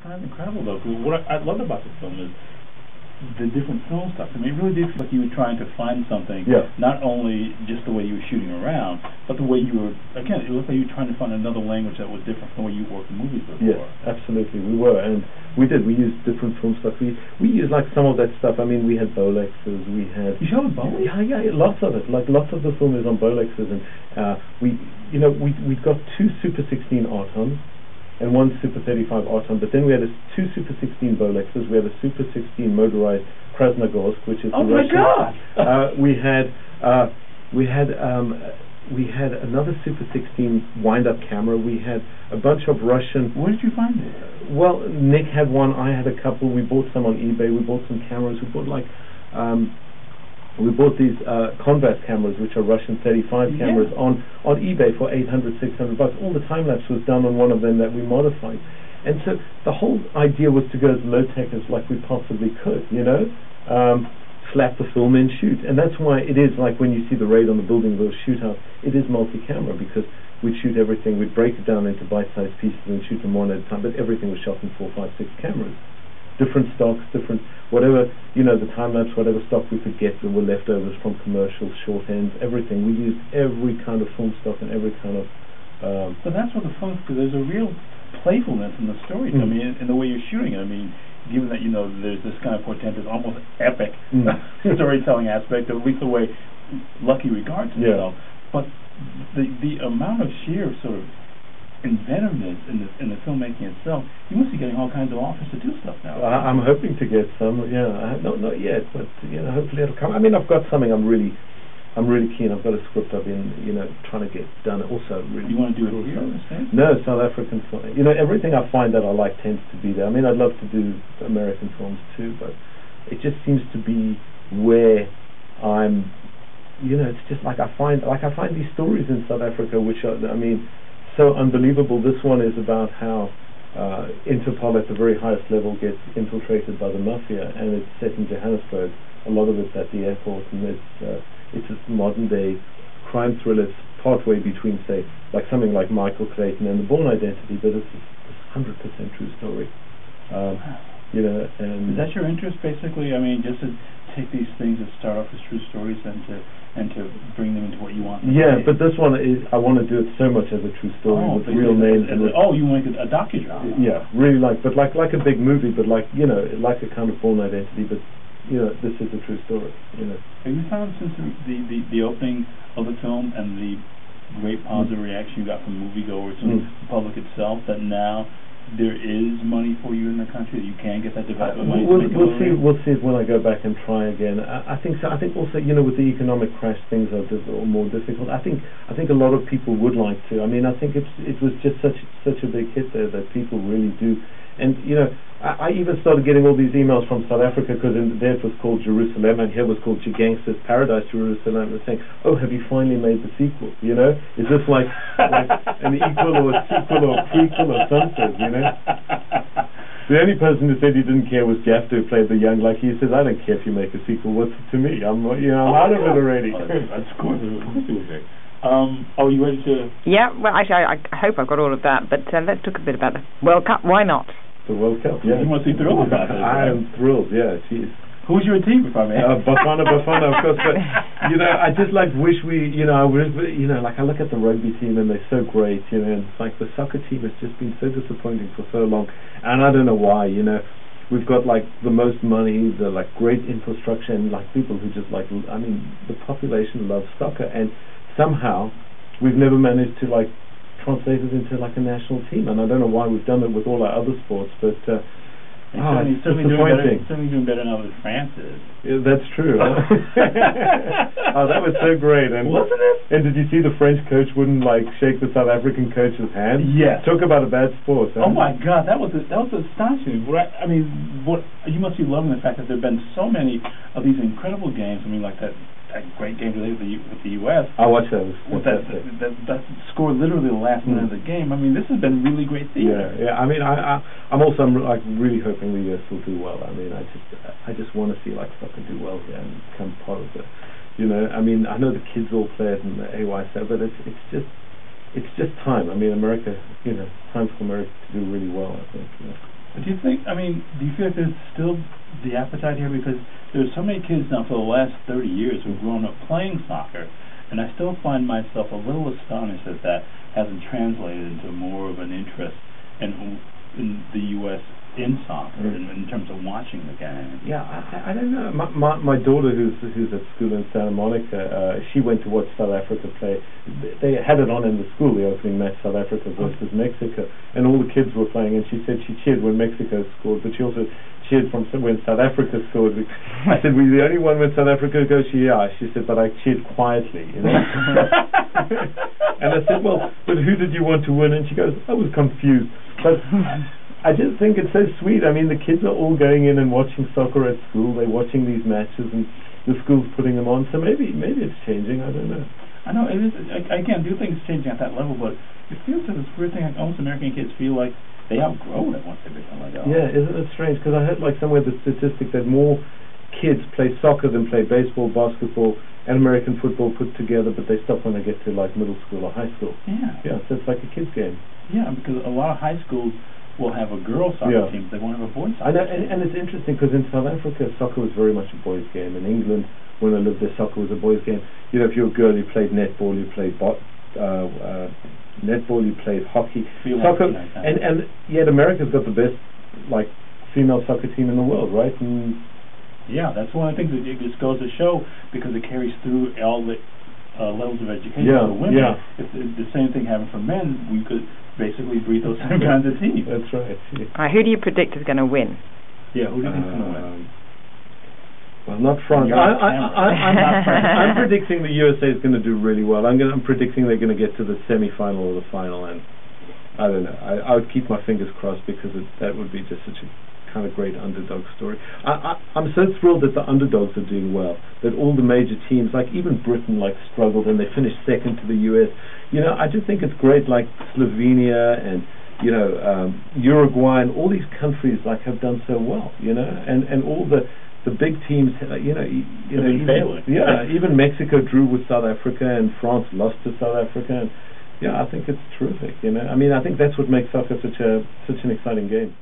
kind of incredible, though, because what I loved about the film is the different film stuff. I mean, it really did feel like you were trying to find something, not only just the way you were shooting around, but the way you were, again, it looked like you were trying to find another language that was different from the way you worked in movies before. Yes, absolutely, we were, and we did. We used different film stuff. We used, like, some of that stuff. I mean, we had Bolexes, we had... You showed Bolex? Yeah, lots of it. Like, lots of the film is on Bolexes, and we got 2 Super 16 Artons, and 1 Super 35 Arton, but then we had 2 Super 16 Bolexes, we had a Super 16 motorized Krasnogorsk, which is oh my God! We had another Super 16 wind-up camera. We had a bunch of Russian... Where did you find it? Well, Nick had one, I had a couple. We bought some on eBay. We bought some cameras. We bought we bought these Convath cameras, which are Russian 35 cameras, on eBay for $800, $600. All the time-lapse was done on one of them that we modified. And so the whole idea was to go as low-tech as like we possibly could, you know? Slap the film in, shoot. And that's why it is like when you see the raid on the building, those shootouts, it is multi-camera, because we'd shoot everything, we'd break it down into bite-sized pieces and shoot them one at a time, but everything was shot in 4, 5, 6 cameras. Different stocks, different, whatever, you know, the time-lapse, whatever stock we could get that were leftovers from commercials, short ends, everything. We used every kind of film stock and every kind of... So that's what the film, because there's a real playfulness in the story. I mean, in the way you're shooting it. I mean, given that, you know, there's this kind of portentous, almost epic storytelling aspect, at least the way Lucky regards himself. But the amount of sheer sort of inventiveness in the filmmaking itself, you must be getting all kinds of offers to do stuff now. I'm hoping to get some, not yet, but you know, hopefully it'll come. I mean, I've got something I'm really keen. I've got a script I've been, you know, trying to get done. Also, really. You want to do it here? No, South African film. You know, everything I find that I like tends to be there. I mean, I'd love to do American films too, but it just seems to be where I'm. You know, it's just like I find these stories in South Africa, which are, I mean, so unbelievable. This one is about how Interpol at the very highest level gets infiltrated by the mafia, and it's set in Johannesburg. A lot of it's at the airport, and it's a modern day crime thriller. It's partway between, say, like something like Michael Clayton and The Bourne Identity, but it's 100% true story. You know, and is that your interest, basically? I mean, just to take these things that start off as true stories and to bring them into what you want. Yeah, but this one is, I want to do it so much as a true story with real names. You want to make a docudrama? Yeah, really like a big movie, but like, you know, like a kind of Bourne Identity, but you know, this is a true story. You know. Have you found since the opening of the film and the great positive reaction you got from moviegoers and the public itself that now there is money for you in the country, that you can get that development money? We'll see it when I go back and try again. I think so. I think also, you know, with the economic crash, things are more difficult. I think a lot of people would like to. I mean, I think it was just such a big hit there that people really do. And you know, I even started getting all these emails from South Africa, because there it was called Jerusalema and here it was called Gangster's Paradise Jerusalema, saying, "Oh, have you finally made the sequel? You know, is this like an equal or a sequel or a prequel or something? You know." The only person who said he didn't care was Gangster, who played the young Lucky. He says, "I don't care if you make a sequel. What's it to me? I'm out of it already." That's cool. You ready to? Yeah. Well, actually, I hope I've got all of that. But let's talk a bit about the World Cup. Why not? The World Cup, yeah. You must be thrilled about it. I am thrilled, yeah. Jeez. Who's your team, if I may? Bafana, of course. But, you know, I just like wish we, you know, like I look at the rugby team and they're so great, you know, and it's like the soccer team has just been so disappointing for so long, and I don't know why, you know. We've got like the most money, the like great infrastructure, and like people who just like, I mean, the population loves soccer, and somehow we've never managed to like translate it into like a national team, and I don't know why we've done it with all our other sports, but it's certainly doing better now than France is. Yeah, that's true. That was so great, and wasn't it? And did you see the French coach wouldn't like shake the South African coach's hand? Yes. Talk about a bad sport. Huh? Oh my God, that was astonishing. I mean, you must be loving the fact that there have been so many of these incredible games. I mean, like that great game today with the U.S. I watched that. That scored literally the last minute of the game. I mean, this has been really great theater. Yeah. I mean, I'm like really hoping the U.S. will do well. I mean, I just want to see like soccer do well here and become part of it. You know, I mean, I know the kids all play it and the AYSL, but it's just time. I mean, America, you know, time for America to do really well, I think. You know. But do do you think, do you feel like there's still the appetite here? Because there's so many kids now for the last 30 years who've grown up playing soccer, and I still find myself a little astonished that that hasn't translated into more of an interest in the U.S. in soccer, in terms of watching the game. Yeah, I don't know. My daughter, who's at school in Santa Monica, she went to watch South Africa play. They had it on in the school, the opening match, South Africa versus Mexico, and all the kids were playing, and she said she cheered when Mexico scored, but she also cheered when South Africa scored. I said, were you the only one when South Africa goes? She said, but I cheered quietly, you know. And I said, well, but who did you want to win? And she goes, I was confused. But I just think it's so sweet. I mean, the kids are all going in and watching soccer at school. They're watching these matches, and the school's putting them on. So maybe it's changing. I don't know. I know it is. I do think it's changing at that level, but it feels like this weird thing. Like almost American kids feel like they outgrow it once they become adults. Yeah, isn't it strange? Because I heard somewhere the statistic that more kids play soccer than play baseball, basketball, and American football put together, but they stop when they get to middle school or high school. Yeah. Yeah. So it's like a kids game. Yeah, because a lot of high schools will have a girls' soccer team. They won't have a boys' soccer team. And it's interesting because in South Africa, soccer was very much a boys' game. In England, when I lived there, soccer was a boys' game. You know, if you're a girl, you played netball, you played netball, you played hockey, soccer, and yet America's got the best female soccer team in the world, right? And yeah, that's one of the things that it just goes to show, because it carries through all the levels of education for women. Yeah. If the same thing happened for men, we could basically breed those same kinds of teams. That's right. Yeah. All right, who do you predict is going to win? Yeah, who do you think is going to win? Well, not France. I'm predicting the USA is going to do really well. I'm predicting they're going to get to the semi-final or the final, and I don't know. I would keep my fingers crossed, because that would be just such a kind of great underdog story. I'm so thrilled that the underdogs are doing well, that all the major teams, like even Britain, struggled and they finished second to the US. You know, I just think it's great, like Slovenia and Uruguay and all these countries have done so well. You know, and all the big teams, even Mexico drew with South Africa, and France lost to South Africa. And yeah, I think it's terrific. You know, I mean, I think that's what makes soccer such an exciting game.